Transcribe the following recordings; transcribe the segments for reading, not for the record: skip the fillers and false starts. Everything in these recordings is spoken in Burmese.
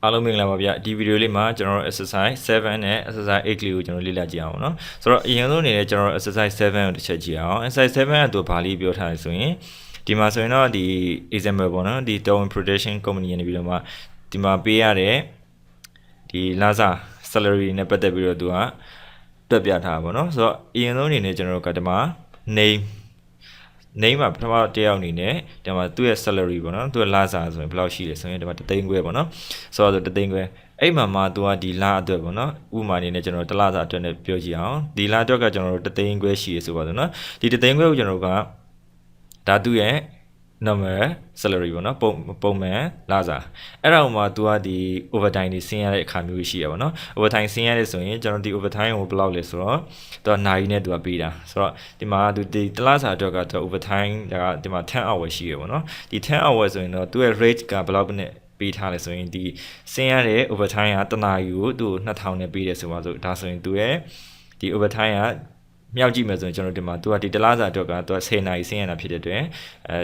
အားလုံးမင်္ဂလာပါဗျဒီဗီဒီယိုလေးမှာကျွန်တော်တို့ exercise 7နဲ့ exercise 8လေးကိုကျွန်တော်လေ့လာကြည့်အောင်เนาะဆိုတော့အရင်ဆုံးအနေနဲ့ကျွန်တော်တို့ exercise 7ကိုတစ်ချက်ကြည့်အောင် exercise 7ကသူဘာလေးပြောထားလဲဆိုရင်ဒီမှာဆိုရင်တော့ဒီ example ပေါ့နော်ဒီ Tone Protection Company ကနေပြီးတော့မှဒီမှာပေးရတဲ့ဒီလာစာ salary နဲ့ပတ်သက်ပြီးတော့သူကတွက်ပြထားတာပေါ့နော်ဆိုတော့အရင်ဆုံးအနေနဲ့ကျွန်တော်တို့ကဒီမှာ name မှာပထမတစ်ယောက်အနေနဲ့ဒီမှာသူ့ရဲ့ salary ပေါ့နော်သူ့ရဲ့လစာဆိုရင်ဘယ်လောက်ရှိလဲဆိုရင်ဒီမှာ3သိန်းခွဲပေါ့နော်ဆိုတော့3သိန်းခွဲအဲ့မှာသူကဒီလအတွက်ပေါ့နော်ဥပမာအနေနဲ့ကျွန်တော်တစ်လစာအတွက်နဲ့ပြောကြည့်အောင်ဒီလအတွက်ကကျွန်တော်တို့3သိန်းခွဲရှိရဆိုပါစို့နော်ဒီ3သိန်းခွဲကိုကျွန်တော်တို့ကဒါသူ့ရဲ့ number salary ပေါ့နော်ပုံမှန်လစာအဲ့ဒါမှသူကဒီ overtime တွေဆင်းရတဲ့အခါမျိုးရှိရပါတော့ overtime ဆင်းရတယ်ဆိုရင်ကျွန်တော်ဒီ overtime ကိုဘယ်လောက်လဲဆိုတော့သူကနိုင်နဲ့သူကပေးတာဆိုတော့ဒီမှာသူဒီတလစာအတွက်ကသူ overtime ဒါကဒီမှာ10 hour ရှိရပါတော့ဒီ10 hour ဆိုရင်တော့သူ့ရဲ့ rate ကဘယ်လောက်နဲ့ပေးထားလဲဆိုရင်ဒီဆင်းရတဲ့ overtime ကတနာရီကိုသူ2000နဲ့ပေးတယ်ဆိုပါစို့ဒါဆိုရင်သူရဲ့ဒီ overtime ကမြောက်ကြည့်မယ်ဆိုရင်ကျွန်တော်ဒီမှာသူကဒီတလားစာအတွက်ကသူက10နာရီဆင်းရတာဖြစ်တဲ့အတွက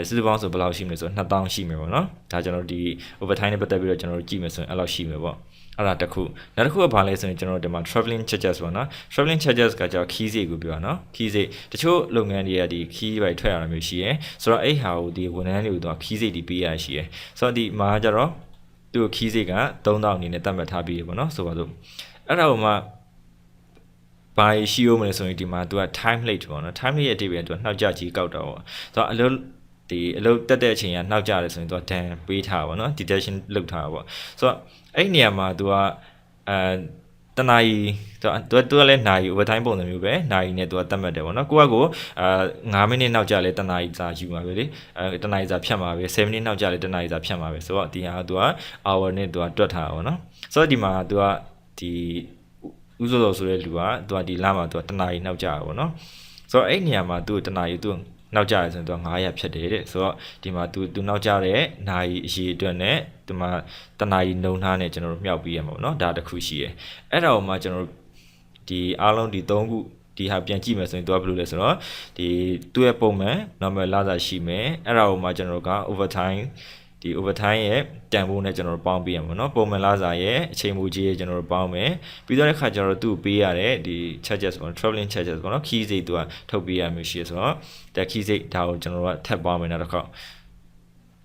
်စစ်စုပေါင်းဆိုဘယ်လောက်ရှိမလဲဆိုတော့2000ရှိမယ်ပေါ့နော်ဒါကျွန်တော်ဒီ overtime နဲ့ပတ်သက်ပြီးတော့ကျွန်တော်ကြည့်မယ်ဆိုရင်အဲ့လောက်ရှိမယ်ပေါ့အဲ့ဒါတစ်ခုနောက်တစ်ခုကဘာလဲဆိုရင်ကျွန်တော်ဒီမှာ traveling charges ပေါ့နော် traveling charges ကကြောင့် key စိတ်ကိုပြောတာနော် key စိတ်တချို့လုပ်ငန်းတွေကဒီ key ပဲထွက်ရတာမျိုးရှိရယ်ဆိုတော့အဲ့ဟာကိုဒီဝန်ထမ်းတွေကိုသူက key စိတ်ဒီပေးရရှိရယ်ဆိုတော့ဒီမှာကျတော့သူ့ key စိတ်က3000အနေနဲ့သတ်မှတ်ထားပြီးရပေါ့နော်ဆိုပါစို့အဲ့ဒါကမှဘာရှိအောင်မလဲဆိုရင်ဒီမှာသူက time late ပေါ့နော် time late ရဲ့အတိတ်ပဲသူကနှောက်ကြကြီးကောက်တော့ပေါ့ဆိုတော့အလုပ်တက်တဲ့အချိန်ကနှောက်ကြတယ်ဆိုရင်သူက dan ပေးထားပါပေါ့နော် deduction လုပ်ထားပါပေါ့ဆိုတော့အဲ့နေရာမှာသူကတနာရီသူကလည်းနာရီ overtime ပုံစံမျိုးပဲနာရီနဲ့သူကသတ်မှတ်တယ်ပေါ့နော်ကို9မိနစ်နောက်ကြလဲတနာရီစာယူမှာပဲလေတနာရီစာဖြတ်မှာပဲ7မိနစ်နောက်ကြလဲတနာရီစာဖြတ်မှာပဲဆိုတော့ဒီဟာသူက hour နဲ့သူကတွက်ထားတာပေါ့နော်ဆိုတော့ဒီမှာသူကဒီဥစိုးတော်ဆိုတဲ့လူကသူကဒီလမှာသူကတနာရီနောက်ကြတာပေါ့နော်ဆိုတော့အဲ့နေရာမှာသူတနာရီသူနောက်ကြရဆိုရင်သူက900ဖြတ်တယ်တဲ့ဆိုတော့ဒီမှာသူနောက်ကြတဲ့နာရီအရေအတွက်နဲ့ဒီမှာတနာရီနှုံထားနဲ့ကျွန်တော်တို့မြောက်ပြီးရမှာပေါ့နော်ဒါတစ်ခုရှိရယ်အဲ့ဒါကိုမှကျွန်တော်တို့ဒီအားလုံးဒီ3ခုဒီဟာပြန်ကြည့်မယ်ဆိုရင်သူကဘယ်လိုလဲဆိုတော့ဒီသူ့ရဲ့ပုံမှန် normal လစာရှိမယ်အဲ့ဒါကိုမှကျွန်တော်တို့က overtime ဒီ overtime ရဲ့တန်ဖိုးနဲ့ကျွန်တော်တို့ပေါင်းပေးရမှာเนาะပုံမှန်လစာရဲ့အချိန်မူကြီးရဲ့ကျွန်တော်တို့ပေါင်းမယ်ပြီးတော့တဲ့ခါကျတော့သူ့ပေးရတဲ့ဒီ charges ပေါ့ traveling charges ပေါ့เนาะ key စိတ်သူကထုတ်ပေးရမျိုးရှိရဆိုတော့ဒါ key စိတ်ဒါကိုကျွန်တော်တို့ကထပ်ပေါင်းမယ်နောက်တစ်ခေါက်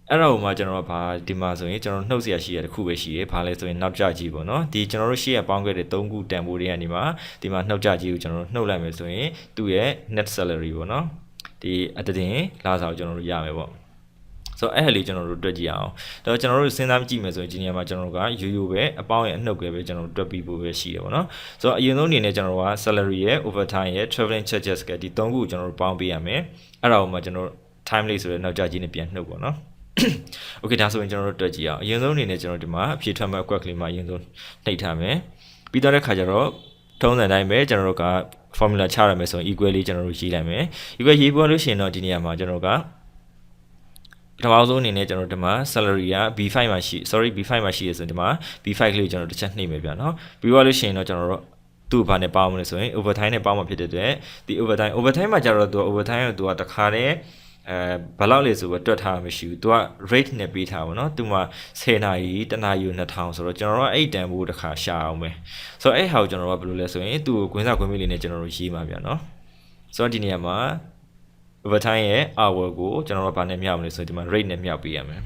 အဲ့တော့မှကျွန်တော်တို့ကဒီမှာဆိုရင်ကျွန်တော်နှုတ်เสียရှိရတဲ့ခုပဲရှိရဘာလဲဆိုရင်နောက်ကြကြီးပေါ့เนาะဒီကျွန်တော်တို့ရှေ့ရပေါင်းခဲ့တဲ့3ခုတန်ဖိုးတွေကနေမှာဒီမှာနှုတ်ကြကြီးကိုကျွန်တော်တို့နှုတ်လိုက်မယ်ဆိုရင်သူ့ရဲ့ net salary ပေါ့เนาะဒီအတတင်လစာကိုကျွန်တော်တို့ရမယ်ပေါ့ဆိုတော့အဲ့ဟဲ့လေးကျွန်တော်တို့တွက်ကြည့်အောင်တော့ကျွန်တော်တို့စဉ်းစားကြည့်မယ်ဆိုရင်ဒီနေရာမှာကျွန်တော်တို့ကရိုးရိုးပဲအပေါင်းရဲ့အနှုတ်ပဲကျွန်တော်တို့တွက်ပြီးဖို့ပဲရှိတယ်ပေါ့နော်ဆိုတော့အရင်ဆုံးအနေနဲ့ကျွန်တော်တို့က salary ရဲ့ overtime ရဲ့ traveling charges ကဒီ3ခုကိုကျွန်တော်တို့ပေါင်းပေးရမယ်အဲ့ဒါကိုမှကျွန်တော်တို့ time late ဆိုတဲ့နောက်ကြကြီးနဲ့ပြန်နှုတ်ပေါ့နော်okay ဒါဆိုရင်ကျွန်တော်တို့တွက်ကြည့်အောင်အရင်ဆုံးအနေနဲ့ကျွန်တော်ဒီမှာအဖြေထွက်မဲ့အကွက်ကလေးမှာအရင်ဆုံးနှိပ်ထားမယ်ပြီးတော့တဲ့ခါကျတော့ထုံးစံတိုင်းပဲကျွန်တော်တို့က formula ချရမယ်ဆိုရင် equal လေးကျွန်တော်တို့ရေးလိုက်မယ် equal ရေးပေါ်လို့ရှိရင်တော့ဒီနေရာမှာကျွန်တော်တို့ကပထမဆုံးအနေနဲ့ကျွန်တော်ဒီမှာ salary က B5 မှာရှိ B5 မှာရှိရဆိုဒီမှာ B5 ကလေးကျွန်တော်တစ်ချက်နှိပ်မယ်ဗျာနော်ပြီးတော့လို့ရှိရင်တော့ကျွန်တော်တို့သူ့ဘာနဲ့ပေါင်းမလဲဆိုရင် overtime နဲ့ပေါင်းမှာဖြစ်တဲ့အတွက်ဒီ overtime မှာကျတော့သူ overtime ကိုသူကတခါတည်းဘယ်လောက်လဲဆိုတော့တွက်ထားမှမရှိဘူးသူက rate နဲ့ပေးထားပါတော့သူမှာ10နာရီတနာရီကို2000ဆိုတော့ကျွန်တော်တို့အဲ့တန်ဖို့တခါရှာအောင်ပဲဆိုတော့အဲ့ဟာကိုကျွန်တော်တို့ကဘယ်လိုလဲဆိုရင်သူ့ကိုခွင်းစားခွင်းမိလေးနဲ့ကျွန်တော်တို့ရေးမှာဗျာနော်ဆိုတော့ဒီနေရာမှာovertime ရဲ့ hour ကိုကျွန်တော်တို့ဗာနဲ့မြောက်မလဲဆိုဒီမှာ rate နဲ့မြောက်ပေးရမယ်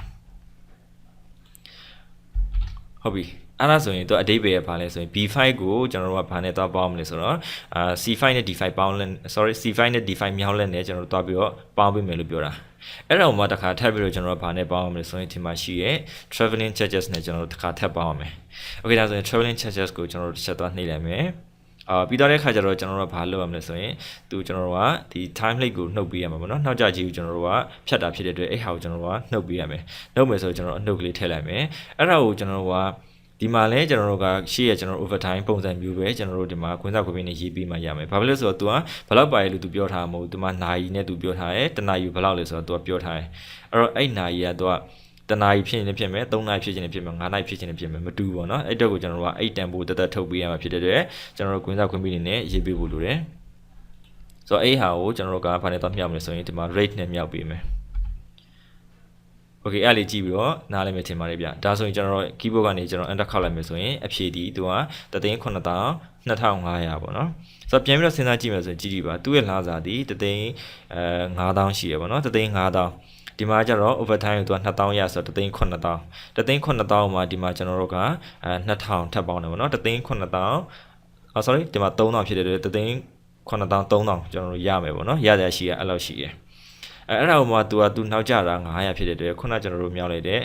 ဟုတ်ပြီအဲ့ဒါဆိုရင်တော့အဓိပ္ပာယ်ကဘာလဲဆိုရင် B5 ကိုကျွန်တော်တို့ကဘာနဲ့သွားပေါင်းမလဲဆိုတော့C5 နဲ့ D5 ပေါင်းလဲ C5 နဲ့ D5 မြောက်လဲနဲ့ကျွန်တော်တို့သွားပြီးတော့ပေါင်းပေးမယ်လို့ပြောတာအဲ့ဒါကိုမှတစ်ခါထပ်ပြီးတော့ကျွန်တော်တို့ဘာနဲ့ပေါင်းရမလဲဆိုရင်ဒီမှာရှိရဲ့ traveling charges နဲ့ကျွန်တော်တို့တစ်ခါထပ်ပေါင်းရမယ် okay ဒါဆိုရင် traveling charges ကိုကျွန်တော်တို့တစ်ချက်သွားနှိပ်လိုက်မယ်ပြီးတော့တဲ့ခါကျတော့ကျွန်တော်တို့ကဘာလုပ်ရမလဲဆိုရင်ကျွန်တော်တို့ကဒီ time late ကိုနှုတ်ပေးရမှာပေါ့နော်နောက်ကြကြီးကိုကျွန်တော်တို့ကဖြတ်တာဖြစ်တဲ့အတွက်အဲ့ဟာကိုကျွန်တော်တို့ကနှုတ်ပေးရမယ်နှုတ်မယ်ဆိုတော့ကျွန်တော်အနှုတ်ကလေးထည့်လိုက်မယ်အဲ့ဒါကိုကျွန်တော်တို့ကဒီမှာလဲကျွန်တော်တို့ကရှေ့ရကျွန်တော် overtime ပုံစံမျိုးပဲကျွန်တော်တို့ဒီမှာခွင်းစားခွင်းနဲ့ရေးပြီးမှရမယ်ဘာဖြစ်လဲဆိုတော့ तू ကဘယ်လောက်ပါလဲလို့ तू ပြောထားမှာမဟုတ် तू မှာနာရီနဲ့ तू ပြောထားတယ်တနာရီဘယ်လောက်လဲဆိုတော့ तू ပြောထားတယ်အဲ့တော့အဲ့နာရီက तू ကတနာရီဖြစ်ရင်လည်းဖြစ်မယ်3နာရီဖြစ်ရင်လည်းဖြစ်မယ်5နာရီဖြစ်ရင်လည်းဖြစ်မယ်မတူဘူးပေါ့နော်အဲ့တော့ကိုကျွန်တော်တို့ကအဲ့တန်ဖိုးတက်ထုတ်ပေးရမှာဖြစ်တဲ့အတွက်ကျွန်တော်တို့ခွင်းစားခွင်းပြီးနေရေးပေးဖို့လိုတယ်ဆိုတော့အဲ့ဟာကိုကျွန်တော်တို့ကဘာနဲ့တော့မြောက်မလဲဆိုရင်ဒီမှာ rate နဲ့မြောက်ပေးမယ် Okay အဲ့လေးကြည့်ပြီးတော့နားလည်မယ်ထင်ပါတယ်ဗျဒါဆိုရင်ကျွန်တော် keyboard ကနေကျွန်တော် enter ခောက်လိုက်မယ်ဆိုရင်အဖြေဒီသူက3,900,2500ပေါ့နော်ဆိုတော့ပြန်ပြီးတော့စဉ်းစားကြည့်မယ်ဆိုရင်ကြည့်ကြည့်ပါသူ့ရဲ့လစာဒီ3,500,000ရှိရပေါ့နော်3,500,000ဒီမှာကျတော့ overtime ကိုသူက2,000ရဆိုတော့3,900,000 3,900,000မှာဒီမှာကျွန်တော်တို့က2,000ထပ်ပေါင်းတယ်ပေါ့နော်3,900,000 sorry ဒီမှာ3,000ဖြစ်တဲ့အတွက်3,900,000 3,000ကျွန်တော်တို့ရမယ်ပေါ့နော်ရတဲ့ရှိရအဲ့လောက်ရှိရအဲ့ဒါမှသူနောက်ကျတာ900ဖြစ်တဲ့အတွက်ခုနကျွန်တော်တို့မြောက်လိုက်တဲ့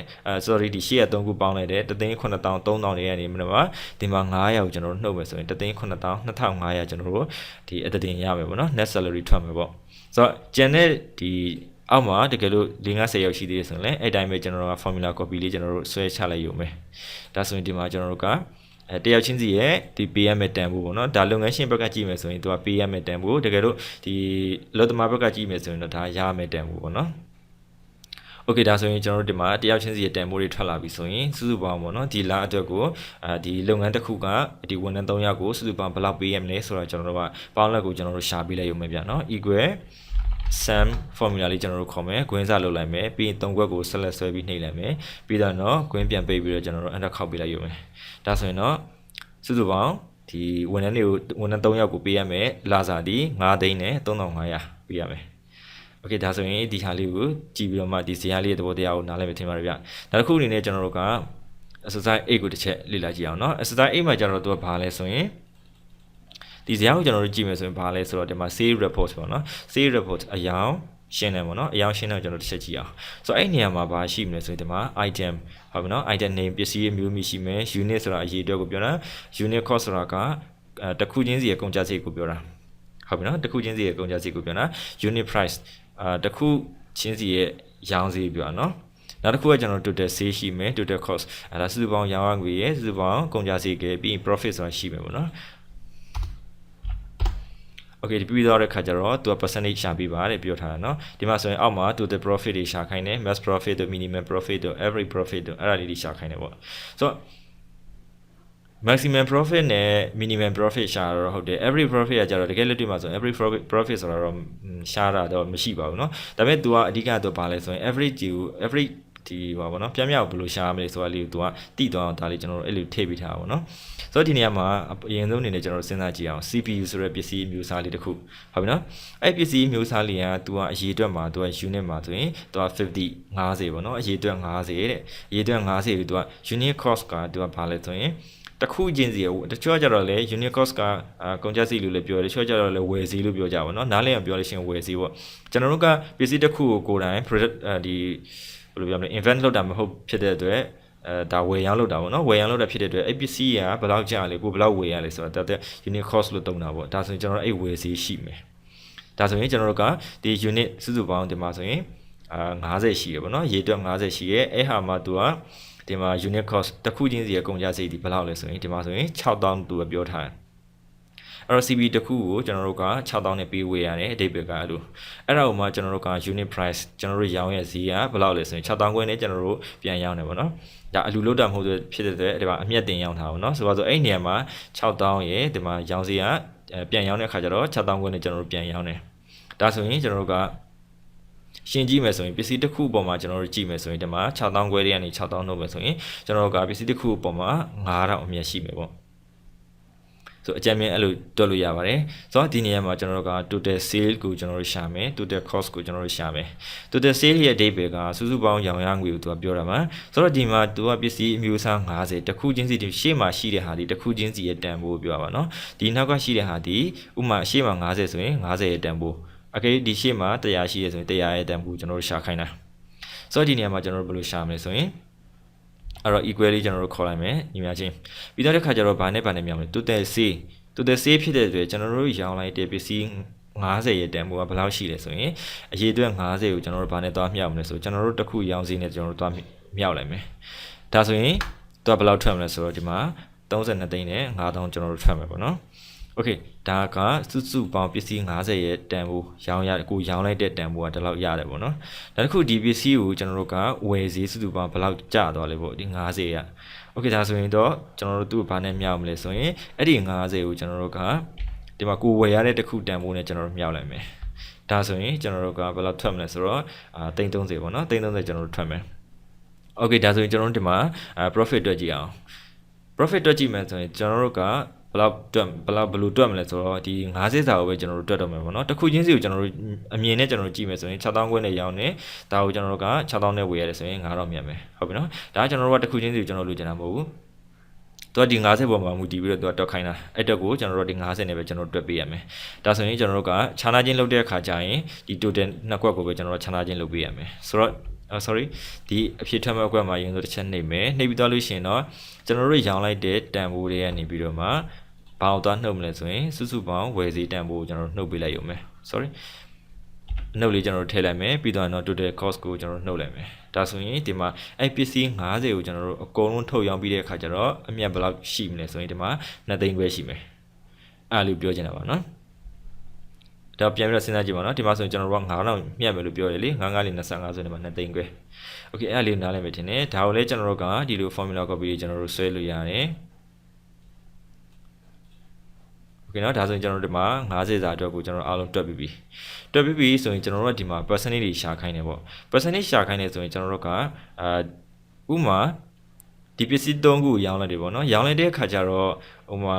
sorry ဒီရှေ့ရ3ခုပေါင်းလိုက်တဲ့3,900,000 3,000တွေကနေမလို့ပါဒီမှာ900ကိုကျွန်တော်တို့နှုတ်မယ်ဆိုရင်3,900,000 2,500ကျွန်တော်တို့ဒီအတတင်ရမယ်ပေါ့နော် net salary ထွက်မယ်ပေါ့ဆိုတော့ကျန်တဲ့ဒီအောက်မှာတကယ်လို့50ရောက်ရှိသေးတယ်ဆိုရင်လည်းအဲ့တိုင်းပဲကျွန်တော်တို့က formula copy လေးကျွန်တော်တို့ဆွဲချလိုက်ရုံပဲဒါဆိုရင်ဒီမှာကျွန်တော်တို့ကတယောက်ချင်းစီရဲ့ဒီပေးရမယ့်တန်ဖိုးပေါ့နော်ဒါလုပ်ငန်းရှင်ဘက်ကကြည့်မယ်ဆိုရင်သူကပေးရမယ့်တန်ဖိုးတကယ်လို့ဒီလောသမားဘက်ကကြည့်မယ်ဆိုရင်တော့ဒါရမယ့်တန်ဖိုးပေါ့နော်โอเคဒါဆိုရင်ကျွန်တော်တို့ဒီမှာတယောက်ချင်းစီရဲ့တန်ဖိုးတွေထွက်လာပြီဆိုရင်စုစုပေါင်းပေါ့နော်ဒီလအတွက်ကိုဒီလုပ်ငန်းတစ်ခုကဒီဝန်ထမ်း3ယောက်ကိုစုစုပေါင်းဘယ်လောက်ပေးရမလဲဆိုတော့ကျွန်တော်တို့ကပေါင်းလက်ကိုကျွန်တော်တို့ရှာပေးလိုက်ရုံပဲဗျာနော် equal sum formula လေးကျွန်တော်တို့ခေါ်မယ်ကွင်းစားလုပ်လိုက်မယ်ပြီးရင်3ခွက်ကိုဆက်လက်ဆွဲပြီးနှိပ်လိုက်မယ်ပြီးတော့နော်ကွင်းပြန်ပေးပြီးတော့ကျွန်တော်တို့ enter ခောက်ပေးလိုက်ရုံပဲဒါဆိုရင်တော့စုစုပေါင်းဒီဝန်ထမ်း3ယောက်ကိုပေးရမယ်လာစာဒီ9သိန်းနဲ့3,500ပေးရမယ်โอเคဒါဆိုရင်ဒီဟာလေးကိုကြည့်ပြီးတော့မှဒီဇာတ်လေးရဲ့သဘောတရားကိုနားလည်မယ်ထင်ပါတယ်ဗျနောက်တစ်ခုအနေနဲ့ကျွန်တော်တို့က exercise 8ကိုတစ်ချက်လေ့လာကြည့်အောင်เนาะ exercise 8မှာကျွန်တော်တို့ကဘာလဲဆိုရင်ဒီဇာတ်ကိုကျွန်တော်တို့ကြည့်မယ်ဆိုရင်ဘာလဲဆိုတော့ဒီမှာ sales report ပေါ့နော် sales report အယောင်ရှင်းတယ်ပေါ့နော်အယောင်ရှင်းတော့ကျွန်တော်တစ်ချက်ကြည့်အောင်ဆိုတော့အဲ့နေရာမှာဘာရှိမလဲဆိုရင်ဒီမှာ item ဟုတ်ပြီနော် item name ပစ္စည်းမျိုးမျိုးရှိမယ် unit ဆိုတာအရေးအတွက်ကိုပြောတာ unit cost ဆိုတာကတစ်ခုချင်းစီရဲ့ကုန်ကျစရိတ်ကိုပြောတာဟုတ်ပြီနော်တစ်ခုချင်းစီရဲ့ကုန်ကျစရိတ်ကိုပြောတာ unit price တစ်ခုချင်းစီရဲ့ရောင်းစရိတ်ပြောတာနော်နောက်တစ်ခုကကျွန်တော် total sales ရှိမယ် total cost အဲ့ဒါစုစုပေါင်းရောင်းရငွေရဲ့စုစုပေါင်းကုန်ကျစရိတ်ကပြီး profit ဆိုတာရှိမယ်ပေါ့နော်Okay ဒီပြီးတော့တဲ့ခါကျတော့သူက percentage ရှာပေးပါတဲ့ပြောထားတာเนาะဒီမှာဆိုရင်အောက်မှာ total profit တွေရှာခိုင်းတယ် max profit တို့ minimum profit တို့ average profit တို့အဲ့ဒါလေးတွေရှာခိုင်းတယ်ပေါ့ဆိုတော့ maximum profit နဲ့ minimum profit ရှာတော့ဟုတ်တယ် average profit ကကျတော့တကယ်လက်တွေ့မှာဆိုရင် average profit ဆိုတာတော့ရှာတာတော့မရှိပါဘူးเนาะဒါပေမဲ့ तू ကအဓိကတော့ဘာလဲဆိုရင် average ကို average ဒီပါဗောနော်ပြမြောက်ဘယ်လိုရှာမလဲဆိုတာလေးကို तू ကတိသွားအောင်ဒါလေးကျွန်တော်တို့အဲ့လိုထည့်ပေးထားပါဗောနော်ဆိုတော့ဒီနေရာမှာအရင်ဆုံးအနေနဲ့ကျွန်တော်တို့စဉ်းစားကြည့်အောင် CPU ဆိုတဲ့ပစ္စည်းမျိုးစားလေးတစ်ခုဟုတ်ပြီနော်အဲ့ပစ္စည်းမျိုးစားလေးက तू ကအရေးအတွက်မှာ तू က unit မှာဆိုရင် तू က50 50ဗောနော်အရေးအတွက်50တဲ့အရေးအတွက်50ကို तू က unit cost က तू ကဘာလဲဆိုရင်တခုချင်းစီတချို့ကြတော့လေ unit cost ကကုန်ကျစရိတ်လို့လည်းပြောတယ်တချို့ကြတော့လေဝယ်စည်းလို့ပြောကြပါတော့နားလည်အောင်ပြောလို့ရှိရင်ဝယ်စည်းပေါ့ကျွန်တော်တို့ကပစ္စည်းတစ်ခုကိုကိုယ်တိုင် product ဒီဘယ်လိုပြောမလဲ invent လုပ်တာမဟုတ်ဖြစ်တဲ့အတွက်ဒါဝယ်ရောင်းလုပ်တာပေါ့နော်ဝယ်ရောင်းလုပ်တာဖြစ်တဲ့အတွက်အဲ့ပစ္စည်းကဘယ်လောက်ကျလဲကိုဘယ်လောက်ဝယ်ရလဲဆိုတော့ unit cost လို့သုံးတာပေါ့ဒါဆိုရင်ကျွန်တော်တို့အဲ့ဝယ်စည်းရှိမယ်ဒါဆိုရင်ကျွန်တော်တို့ကဒီ unit စုစုပေါင်းဒီမှာဆိုရင်50ရှိရပေါ့နော်ရေတွက်50ရှိရဲအဲ့ဟာမှာသူကဒီမှာ unit cost တစ်ခုချင်းစီရဲ့ကုန်ကျစရိတ်ဒီဘယ်လောက်လဲဆိုရင်ဒီမှာဆိုရင်6,000သူကပြောထားတယ်အဲ့တော့ CB တစ်ခုကိုကျွန်တော်တို့က6,000နဲ့ပေးဝေရတယ်အဓိပ္ပာယ်ကအဲ့လိုအဲ့ဒါကိုမှကျွန်တော်တို့က unit price ကျွန်တော်တို့ရောင်းရဲ့ဈေးကဘယ်လောက်လဲဆိုရင်6,000ခွဲနဲ့ကျွန်တော်တို့ပြန်ရောင်းတယ်ပေါ့နော်ဒါအလူလို့တာမဟုတ်ဖြစ်တဲ့အတွက်ဒီမှာအမျက်တင်ရောင်းထားပါတော့ဆိုတော့အဲ့နေရာမှာ6,000ရဲ့ဒီမှာရောင်းဈေးကပြန်ရောင်းတဲ့အခါကျတော့6,000ခွဲနဲ့ကျွန်တော်တို့ပြန်ရောင်းတယ်ဒါဆိုရင်ကျွန်တော်တို့ကရှင်းကြည့်မယ်ဆိုရင်ပစ္စည်းတစ်ခုပေါ်မှာကျွန်တော်တို့ကြည့်မယ်ဆိုရင်ဒီမှာ6,000ခွဲတွေကနေ6,000နှုတ်မယ်ဆိုရင်ကျွန်တော်တို့ကပစ္စည်းတစ်ခုပေါ်မှာ9,000အမြတ်ရှိမယ်ပေါ့ဆိုအကြမ်းမြင်အဲ့လိုတွက်လို့ရပါတယ်ဆိုတော့ဒီနေရာမှာကျွန်တော်တို့က total sale ကိုကျွန်တော်တို့ရှာမယ် total cost ကိုကျွန်တော်တို့ရှာမယ် total sale ရဲ့ date ကစုစုပေါင်းရောင်ရငွေကိုသူကပြောတာမှာဆိုတော့ဒီမှာသူကပစ္စည်းအမျိုးအစား50တခုချင်းစီဒီရှေ့မှာရှိတဲ့ဟာဒီတခုချင်းစီရဲ့တန်ဖိုးပြောပါနော်ဒီနောက်ကရှိတဲ့ဟာဒီဥမာရှေ့မှာ50ဆိုရင်50ရဲ့တန်ဖိုးโอเคဒီရှေ့မှာ100ရှိရဆိုရင်100ရဲ့တန်ဖိုးကျွန်တော်တို့ရှာခိုင်းတာဆိုတော့ဒီနေရာမှာကျွန်တော်တို့ဘယ်လိုရှာမလဲဆိုရင်အဲ့တော့ equally ကျွန်တော်တို့ခေါ်လိုက်မယ်ညီမချင်းပြီးတော့တစ်ခါကျတော့ဘာနဲ့မြောက်မလဲ total sale ဖြစ်တဲ့အတွက်ကျွန်တော်တို့ရောင်းလိုက်တဲ့ပစ္စည်း50ရဲ့တန်ဖိုးကဘယ်လောက်ရှိလဲဆိုရင်အရေးအတွက်50ကိုကျွန်တော်တို့ဘာနဲ့သွားမြောက်မလဲဆိုကျွန်တော်တို့တစ်ခုရောင်းစည်းနဲ့ကျွန်တော်တို့သွားမြောက်လိုက်မယ်ဒါဆိုရင်သူကဘယ်လောက်ထွက်မလဲဆိုတော့ဒီမှာ32သိန်းနဲ့9,000ကျွန်တော်တို့ထွက်မယ်ပေါ့နော်โอเคဒါကစုပေါင်းပစ္စည်း50ရဲ့တန်ဖိုးရောင်းရကိုရောင်းလိုက်တဲ့တန်ဖိုးကဒီလောက်ရတယ်ပေါ့နော်ဒါတခုဒီပစ္စည်းကိုကျွန်တော်တို့ကဝယ်ဈေးစုပေါင်းဘယ်လောက်ကျသွားလဲပေါ့ဒီ50ရโอเคဒါဆိုရင်တော့ကျွန်တော်တို့သူ့ဘာနဲ့မြောက်မလဲဆိုရင်အဲ့ဒီ50ကိုကျွန်တော်တို့ကဒီမှာကိုဝယ်ရတဲ့တခုတန်ဖိုးနဲ့ကျွန်တော်တို့မြောက်လိုက်မယ်ဒါဆိုရင်ကျွန်တော်တို့ကဘယ်လောက်ထွက်မလဲဆိုတော့330ပေါ့နော်330ကျွန်တော်တို့ထွက်မယ် Okay ဒါဆိုရင်ကျွန်တော်တို့ဒီမှာ profit တွက်ကြည့်အောင် profit တွက်ကြည့်မယ်ဆိုရင်ကျွန်တော်တို့ကဘယ်လိုတွက်မလဲဆိုတော့ဒီ50စာကိုပဲကျွန်တော်တို့တွက်တော့မယ်ပေါ့နော်တစ်ခုချင်းစီကိုကျွန်တော်တို့အမြင်နဲ့ကျွန်တော်တို့ကြည့်မယ်ဆိုရင်6000ခွဲနဲ့ရောင်းနေဒါကိုကျွန်တော်တို့က6000နဲ့ဝယ်ရတယ်ဆိုရင်9000မြတ်မယ်ဟုတ်ပြီနော်ဒါကကျွန်တော်တို့ကတစ်ခုချင်းစီကိုကျွန်တော်တို့လိုချင်တာမဟုတ်ဘူးသူကဒီ50ပေါ်မှာမူတည်ပြီးတော့သူကတွက်ခိုင်းတာအဲ့တော့ကိုကျွန်တော်တို့ဒီ50နဲ့ပဲကျွန်တော်တို့တွက်ပေးရမယ်ဒါဆိုရင်ကျွန်တော်တို့ကခြားနာချင်းလုပ်တဲ့အခါကျရင်ဒီ total နှစ်ကွက်ကိုပဲကျွန်တော်တို့ခြားနာချင်းလုပ်ပေးရမယ်ဆိုတော့sorry ဒီအဖြစ်ထွက်မဲ့ကွက်မှာရင်ဆိုတစ်ချက်နှိပ်မယ်နှိပ်ပြီးသွားလို့ရှိရင်တော့ကျွန်တော်တို့ရောင်းလိုက်တဲ့တန်ဖိုးတွေကနေပြီးတော့မှဘာအောင်သွားနှုတ်မလဲဆိုရင်စုစုပေါင်းဝယ်စီတန်ဖိုးကိုကျွန်တော်တို့နှုတ်ပေးလိုက်ရုံပဲ sorry နှုတ်လေးကျွန်တော်တို့ထည့်လိုက်မယ်ပြီးတော့ total cost ကိုကျွန်တော်တို့နှုတ်လိုက်မယ်ဒါဆိုရင်ဒီမှာအဲ့ပစ္စည်း50ကိုကျွန်တော်တို့အကုန်လုံးထုတ်ရောင်းပြီးတဲ့အခါကျတော့အမြတ်ဘယ်လောက်ရှိမလဲဆိုရင်ဒီမှာ2သိန်းခွဲရှိမယ်အဲ့လိုပြောချင်တာပါနော်ဒါပြန်ပြီးတော့စဉ်းစားကြည့်ပါနော်ဒီမှာဆိုရင်ကျွန်တော်တို့က9000မြတ်မယ်လို့ပြောတယ်လေ99လေး25ဆိုရင်ဒီမှာ2သိန်းခွဲ okay အဲ့လေးနားလည်မယ်ထင်တယ်ဒါကိုလည်းကျွန်တော်တို့ကဒီလို formula copy တွေကျွန်တော်တို့ဆွဲလို့ရတယ် okay နော်ဒါဆိုရင်ကျွန်တော်တို့ဒီမှာ50စာအတွက်ကိုကျွန်တော်အားလုံးတွက်ပြီးပြီဆိုရင်ကျွန်တော်တို့ကဒီမှာ percentage တွေရှာခိုင်းတယ်ပေါ့ percentage ရှာခိုင်းတယ်ဆိုရင်ကျွန်တော်တို့ကဥမာဒီပစ္စည်း3ခုရောင်းလိုက်တယ်ပေါ့နော်ရောင်းလိုက်တဲ့အခါကျတော့ဥမာ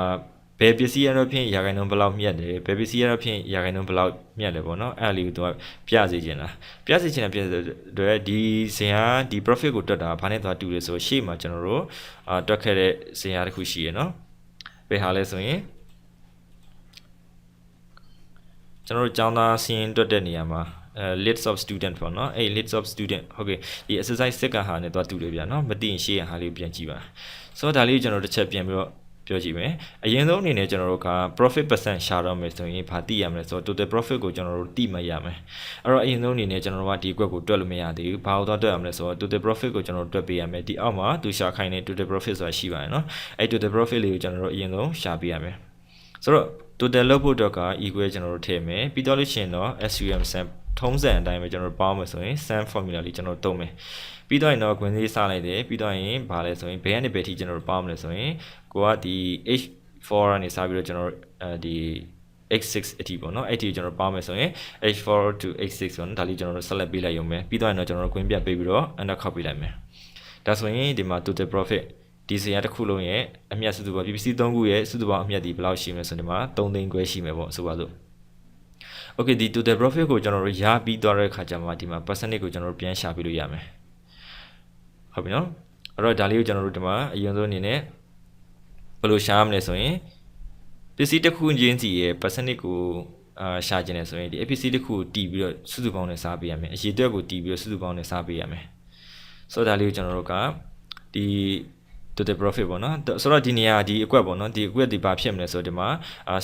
ဘယ်ပစ္စည်းရတော့ဖြင့်ရာခိုင်နှုန်းဘယ်လောက်မြတ်တယ်ဘယ်ပစ္စည်းရတော့ဖြင့်ရာခိုင်နှုန်းဘယ်လောက်မြတ်တယ်ပေါ့နော်အဲ့လေးကိုသူကပြစေချင်တာပြစေချင်တဲ့ဒီဇင်ဟာဒီ profit ကိုတွက်တာဘာနဲ့သွားတူလဲဆိုရှေ့မှာကျွန်တော်တို့တွက်ခဲ့တဲ့ဇင်ဟာတစ်ခုရှိရနော်ဘယ်ဟာလဲဆိုရင်ကျွန်တော်တို့ကျောင်းသားစီးရင်တွက်တဲ့နေရာမှာlist of student ပေါ့နော်အဲ့ list of student ဟုတ်ကဲ့ဒီ exercise စစ်ကဟာနဲ့သွားတူတယ်ဗျာနော်မသိရင်ရှေ့ရဟာလေးကိုပြန်ကြည့်ပါဆိုတော့ဒါလေးကိုကျွန်တော်တစ်ချက်ပြန်ပြီးတော့ပြောကြည့်မယ်အရင်ဆုံးအနေနဲ့ကျွန်တော်တို့က profit percent ရှာတော့မယ်ဆိုရင်ဘာသိရမလဲဆိုတော့ total profit ကိုကျွန်တော်တို့သိမှရမယ်အဲ့တော့အရင်ဆုံးအနေနဲ့ကျွန်တော်တို့ကဒီကွက်ကိုတွက်လို့မရသေးဘူးဘာလို့သွားတွက်ရမလဲဆိုတော့ total profit ကိုကျွန်တော်တို့တွက်ပေးရမယ်ဒီအောက်မှာသူရှာခိုင်းတဲ့ total profit ဆိုတာရှိပါတယ်နော်အဲ့ total profit လေးကိုကျွန်တော်တို့အရင်ဆုံးရှာပေးရမယ်ဆိုတော့ total လုပ်ဖို့တော့က equal ကျွန်တော်တို့ထည့်မယ်ပြီးတော့လို့ရှိရင်တော့ sum sum ထုံးစံအတိုင်းပဲကျွန်တော်တို့ပေါင်းမယ်ဆိုရင် sum formula လေးကျွန်တော်တို့သုံးမယ်ပြီးတော့ရင်တော့ green လေးစလိုက်တယ်ပြီးတော့ရင်ဗာလဲဆိုရင်ဘယ်ကနေဘယ်ထိကျွန်တော်တို့ပေါင်းမလဲဆိုရင်ကိုကဒီ h4 ကနေစပြီးတော့ကျွန်တော်တို့ဒီ x6 အထိပေါ့နော်အဲ့ဒီကျွန်တော်ပေါင်းမယ်ဆိုရင် h4 to h6 ပေါ့နော်ဒါလေးကျွန်တော်တို့ဆက်လက်ပေးလိုက်ရုံပဲပြီးတော့ရင်တော့ကျွန်တော်တို့ green ပြပေးပြီးတော့ enter ခောက်ပေးလိုက်မယ်ဒါဆိုရင်ဒီမှာ total profit ဒီဇင်ရတစ်ခုလုံးရဲ့အမြတ်စုစုပေါင်း PPC 3ခုရဲ့စုစုပေါင်းအမြတ်ဒီဘယ်လောက်ရှိမလဲဆိုဒီမှာ3သိန်းခွဲရှိမယ်ပေါ့ဆိုပါစို့ Okay ဒီ total profit ကိုကျွန်တော်တို့ရပြီးသွားတဲ့အခါကျမှဒီမှာ percentage ကိုကျွန်တော်တို့ပြန်ရှာပြလို့ရမယ်ဟုတ်ပြီနော်အဲ့တော့ဒါလေးကိုကျွန်တော်တို့ဒီမှာအရင်ဆုံးအနေနဲ့ဘယ်လိုရှာရမလဲဆိုရင်ပစ္စည်းတစ်ခုချင်းစီရဲ့ percentage ကိုရှာခြင်းလဲဆိုရင်ဒီ APC တစ်ခုကိုတီးပြီးတော့စုစုပေါင်းနဲ့စားပေးရမယ်အရေအတွက်ကိုတီးပြီးတော့စုစုပေါင်းနဲ့စားပေးရမယ်ဆိုတော့ဒါလေးကိုကျွန်တော်တို့ကဒီ total profit ပေါ့နော်ဆိုတော့ဒီနေရာဒီအကွက်ပေါ့နော်ဒီအကွက်ဒီဘာဖြစ်မလဲဆိုတော့ဒီမှာ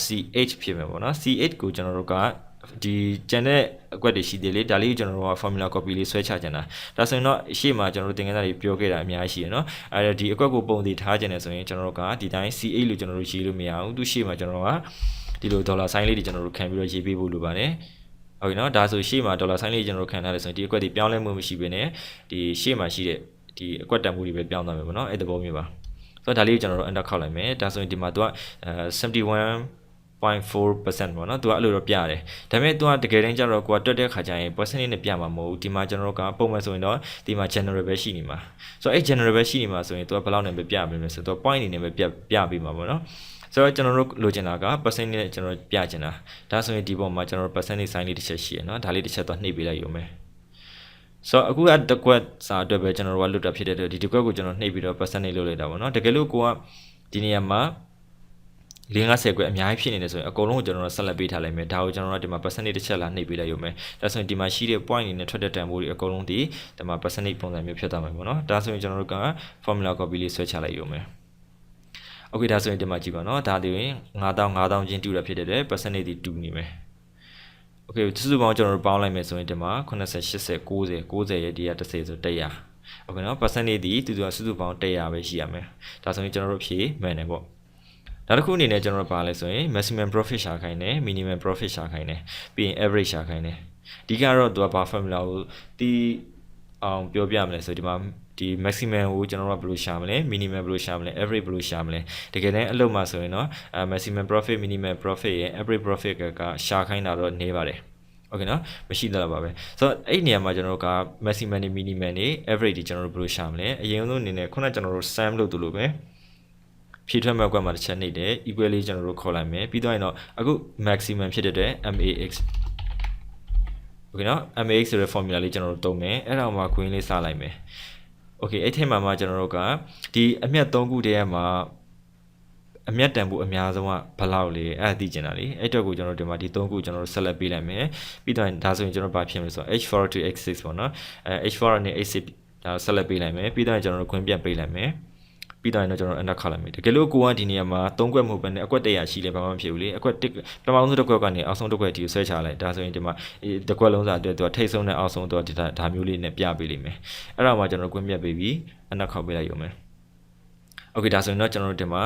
CH ဖြစ်မယ်ပေါ့နော် CH ကိုကျွန်တော်တို့ကဒီကျန်တဲ့အကွက်တွေရှိသေးလေဒါလေးကိုကျွန်တော်တို့က formula copy လေးဆွဲချချင်တာဒါဆိုရင်တော့အရှိမကျွန်တော်တို့သင်ခန်းစာတွေပြောခဲ့တာအများကြီးရှိရနော်အဲဒီအကွက်ကိုပုံတည်ထားခြင်းနဲ့ဆိုရင်ကျွန်တော်တို့ကဒီတိုင်း CH လို့ကျွန်တော်တို့ရေးလို့မရဘူးသူရှေ့မှာကျွန်တော်တို့ကဒီလို dollar sign လေးတွေကျွန်တော်တို့ခံပြီးတော့ရေးပေးဖို့လိုပါတယ်ဟုတ်ပြီနော်ဒါဆိုရှေ့မှာ dollar sign လေးကျွန်တော်တို့ခံထားတယ်ဆိုရင်ဒီအကွက်တွေပြောင်းလဲမှုမရှိဘဲနဲ့ဒီရှေ့မှာရှိတဲ့ဒီအကွက်တန်မှုတွေပဲပြောင်းသွားမယ်ပေါ့နော်အဲ့တဘောမျိုးပါဆိုတော့ဒါလေးကိုကျွန်တော်တို့ enter ခောက်လိုက်မယ်ဒါဆိုရင်ဒီမှာသူက71.4% ပေါ့နော်သူကအဲ့လိုတော့ပြရတယ်ဒါပေမဲ့သူကတကယ်တမ်းကျတော့ကိုကတွက်တဲ့ခါကျရင် percentage နဲ့ပြမှာမဟုတ်ဘူးဒီမှာကျွန်တော်တို့ကပုံမှန်ဆိုရင်တော့ဒီမှာ general ပဲရှိနေမှာဆိုတော့အဲ့ general ပဲရှိနေမှာဆိုရင်သူကဘယ်လောက်နဲ့ပဲပြပေးမယ်ဆိုတော့ point အနေနဲ့ပဲပြပေးမှာပေါ့နော်ဆိုတော့ကျွန်တော်တို့လိုချင်တာက percentage နဲ့ကျွန်တော်ပြချင်တာဒါဆိုရင်ဒီပုံမှာကျွန်တော်တို့ percentage sign လေးတစ်ချက်ရှိရနော်ဒါလေးတစ်ချက်တော့နှိပ်ပေးလိုက်ရုံပဲဆိုတော့အခုတကွက်စာအတွက်ပဲကျွန်တော်တို့ကလွတ်တာဖြစ်တဲ့အတွက်ဒီတကွက်ကိုကျွန်တော်နှိပ်ပြီးတော့ percentage လုပ်လိုက်တာပေါ့နော်တကယ်လို့ကိုကဒီနေရာမှာ50ကွက်အများကြီးဖြစ်နေတယ်ဆိုရင်အကုန်လုံးကိုကျွန်တော်တို့ဆက်လက်ပေးထားလိုက်မယ်ဒါကိုကျွန်တော်တို့ဒီမှာ percentage တစ်ချက်လာနှိပ်ပေးလိုက်ရုံပဲဒါဆိုရင်ဒီမှာရှိတဲ့ point တွေနဲ့ထွက်တဲ့တန်ဖိုးတွေအကုန်လုံးဒီမှာ percentage ပုံစံမျိုးဖြစ်သွားမှာပေါ့နော်ဒါဆိုရင်ကျွန်တော်တို့က formula copy လေးဆွဲချလိုက်ရုံပဲOkay ဒါဆိုရင်ဒီမှာကြည့်ပါနော်ဒါတွေရင်9000ချင်းတူတာဖြစ်တဲ့အတွက် percentage ဒီတူနေမယ်Okay စုစုပေါင်းကျွန်တော်တို့ပေါင်းလိုက်မယ်ဆိုရင်ဒီမှာ80 80 90ရဲ့ဒီက30ဆို100 Okay နော် percentage ဒီသူကစုစုပေါင်း100ပဲရှိရမယ်ဒါဆိုရင်ကျွန်တော်တို့ဖြေမှန်တယ်ပေါ့နောက်တစ်ခုအနေနဲ့ကျွန်တော်တို့ပါလဲဆိုရင် maximum profit ရှာခိုင်းတယ် minimum profit ရှာခိုင်းတယ်ပြီးရင် average ရှာခိုင်းတယ်ဒီကတော့သူကဘာ formula ကိုတီးအောင်ပြောပြမလဲဆိုဒီမှာဒီ maximum ကိုကျွန်တော်တို့ဘယ်လိုရှာမလဲ minimum ဘယ်လိုရှာမလဲ average ဘယ်လိုရှာမလဲတကယ်တမ်းအလုပ်မှာဆိုရင်တော့maximum profit minimum profit ရဲ့ average profit ကရှာခိုင်းတာတော့နေပါတယ် okay နော်မရှိတော့ပါပဲဆိုတော့အဲ့နေရာမှာကျွန်တော်တို့က maximum နဲ့ minimum နဲ့ average တွေကျွန်တော်တို့ဘယ်လိုရှာမလဲအရင်ဆုံးအနေနဲ့ခုနကကျွန်တော်တို့ sum လို့တူလို့ပဲဖြည့်ထွက်မဲ့ကွက်မှာတစ်ချက်နှိပ်တယ် equal လေးကျွန်တော်တို့ခေါ်လိုက်မယ်ပြီးတော့ရင်တော့အခု maximum ဖြစ်တဲ့အတွက် max okay နော် max ဆိုတဲ့ formula လေးကျွန်တော်တို့သုံးမယ်အဲ့ဒါမှ queen လေးစလိုက်မယ် okay အဲ့ထဲမှာကျွန်တော်တို့ကဒီအမြတ်3ခုတည်းမှာအမြတ်တန်ဖို့အများဆုံးကဘယ်လောက်လဲအဲ့ဒါသိချင်တာလေအဲ့တော့ကိုကျွန်တော်ဒီမှာဒီ3ခုကျွန်တော်တို့ဆက်လက်ပေးလိုက်မယ်ပြီးတော့ဒါဆိုရင်ကျွန်တော်ဘာဖြစ်မလဲဆိုတော့ h4 to h6 ပေါ့နော်h4 နဲ့ h6 ဒါဆက်လက်ပေးလိုက်မယ်ပြီးတော့ကျွန်တော်တို့ခွင့်ပြပေးလိုက်မယ်ပြီးတော့ကျွန်တော် enter ခါလိုက်မယ်တကယ်လို့ကိုကဒီနေရာမှာ3ခွက်မဟုတ်ဘဲနဲ့အကွက်100ရှိလဲဘာမှမဖြစ်ဘူးလေအကွက်1ပထမဆုံးတစ်ခွက်ကနေအောက်ဆုံးတစ်ခွက်အထိဆွဲချလိုက်ဒါဆိုရင်ဒီမှာတစ်ခွက်လုံးစာအတွက်သူကထိတ်ဆုံးနဲ့အောက်ဆုံးတော့ဒါမျိုးလေးနဲ့ပြပေးလိမ့်မယ်အဲ့တော့မှကျွန်တော်ခွင့်ပြပေးပြီး enter ခောက်ပေးလိုက်ရုံပဲokay ဒါဆိုရင်တော့ကျွန်တော်တို့ဒီမှာ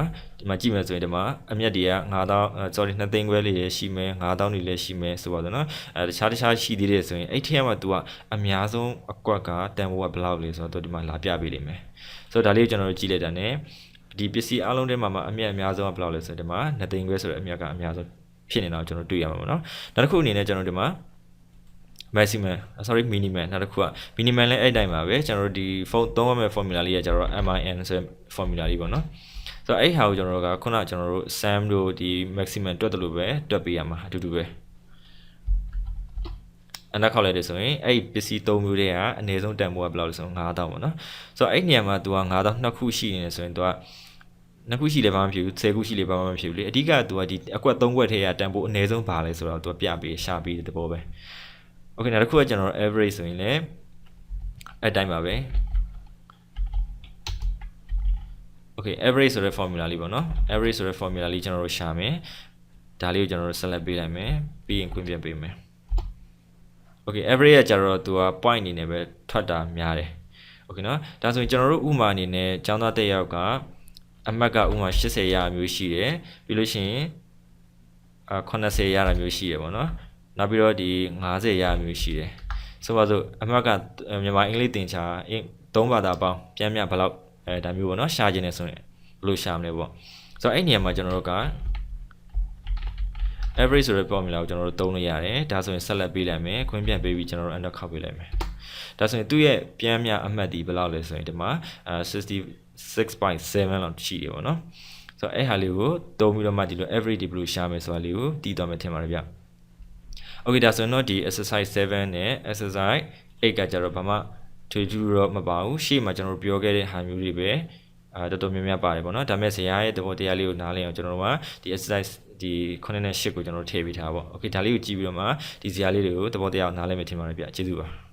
ကြည့်မယ်ဆိုရင်ဒီမှာအမြတ်တွေက9000 sorry 2သိန်းခွဲလေးရရှိမယ်9000တွေလည်းရှိမယ်ဆိုပါတော့နော်တခြားရှိသေးတယ်ဆိုရင်အဲ့ထဲမှာ तू ကအများဆုံးအကွက်ကတန်ဖိုးကဘယ်လောက်လဲဆိုတော့ဒီမှာလာပြပေးလိမ့်မယ်ဆိုတော့ဒါလေးကိုကျွန်တော်တို့ကြည့်လိုက်တာ ਨੇ ဒီပစ္စည်းအားလုံးထဲမှာအမြတ်အများဆုံးကဘယ်လောက်လဲဆိုတော့ဒီမှာ2သိန်းခွဲဆိုတဲ့အမြတ်ကအများဆုံးဖြစ်နေတော့ကျွန်တော်တွေ့ရမှာပေါ့နော်နောက်တစ်ခုအနေနဲ့ကျွန်တော်ဒီမှာ maximum sorry minimum နောက်တစ်ခုက minimum လည်းအဲ့တိုင်းပါပဲကျွန်တော်တို့ဒီ သုံးရမယ့် formula လေးကကျွန်တော်တို့ min ဆိုတဲ့ formula လေးပေါ့နော်ဆိုတော့အဲ့ဟာကိုကျွန်တော်တို့ကခုနကျွန်တော်တို့ sum တို့ဒီ maximum တွက်တယ်လို့ပဲတွက်ပေးရမှာအတူတူပဲအနောက်ခောက်လိုက်တယ်ဆိုရင်အဲ့ပစ္စည်း3မျိုးတည်းကအနည်းဆုံးတန်ဖိုးကဘယ်လောက်လဲဆိုတော့9000ပေါ့နော်ဆိုတော့အဲ့နေရာမှာ तू က9000နှစ်ခုရှိနေတယ်ဆိုရင် तू ကနှစ်ခုရှိလဲဘာမှမဖြစ်ဘူး10ခုရှိလဲဘာမှမဖြစ်ဘူးလေအဓိက तू ကဒီအကွက်3ကွက်ထဲကတန်ဖိုးအနည်းဆုံးပါလဲဆိုတော့ तू ပြပေးရှာပေးတဲ့သဘောပဲokay နောက်တစ်ခုကကျွန်တော် average ဆိုရင်လည်းအဲ့တိုင်းပါပဲ okay average ဆိုတဲ့ formula လေးပေါ့နော် average ဆိုတဲ့ formula လေးကျွန်တော်တို့ရှာမယ်ဒါလေးကိုကျွန်တော်တို့ select ပေးလိုက်မယ်ပြီးရင်ခွင့်ပြပေးမယ် okay average ကကျတော့သူက point အနေနဲ့ပဲထွက်တာများတယ် okay နော်ဒါဆိုရင်ကျွန်တော်တို့ဥမာအနေနဲ့ကျောင်းသားတစ်ယောက်ကအမှတ်ကဥမာ80ရမျိုးရှိတယ်ပြီးလို့ရှိရင်80ရတာမျိုးရှိတယ်ပေါ့နော်နောက်ပြီးတော့ဒီ50ရမျိုးရှိတယ်ဆိုပါစို့အမှတ်ကမြန်မာအင်္ဂလိပ်သင်ချာ3ဘာသာပေါင်းပြန်မြဘယ်လောက်ဒါမျိုးပေါ့နော်ရှာခြင်းနေဆိုရင်ဘယ်လိုရှာမလဲပေါ့ဆိုတော့အဲ့နေရာမှာကျွန်တော်တို့က average ဆိုတဲ့ formula ကိုကျွန်တော်တို့သုံးလို့ရတယ်ဒါဆိုရင်ဆက်လက်ပေးလိုက်မယ်ခွင့်ပြန်ပေးပြီးကျွန်တော်တို့ enter ခောက်ပေးလိုက်မယ်ဒါဆိုရင်သူ့ရဲ့ပြန်မြအမှတ်ဒီဘယ်လောက်လဲဆိုရင်ဒီမှာ66.7 လောက်ရှိတယ်ပေါ့နော်ဆိုတော့အဲ့ဟာလေးကိုသုံးပြီးတော့မှဒီလို average ဒီဘယ်လိုရှာမယ်ဆိုတာလေးကိုတည်သွားမယ်ထင်ပါတယ်ဗျokay ဒါဆိုရင်တော့ဒီ exercise 7နဲ့ exercise 8ကကြတော့ဘာမှထွေထူးတော့မပါဘူးရှေ့မှာကျွန်တော်တို့ပြောခဲ့တဲ့ဟာမျိုးတွေပဲတော်တော်များများပါတယ်ပေါ့နော်ဒါပေမဲ့ဇရာရဲ့သဘောတရားလေးကိုနားလည်အောင်ကျွန်တော်တို့ကဒီ exercise ဒီ9နဲ့10ကိုကျွန်တော်တို့ထည့်ပေးထားပါပေါ့ okay ဒါလေးကိုကြည့်ပြီးတော့မှဒီဇရာလေးတွေကိုသဘောတရားကိုနားလည်မယ်ထင်ပါတယ်ဗျကျေးဇူးပါ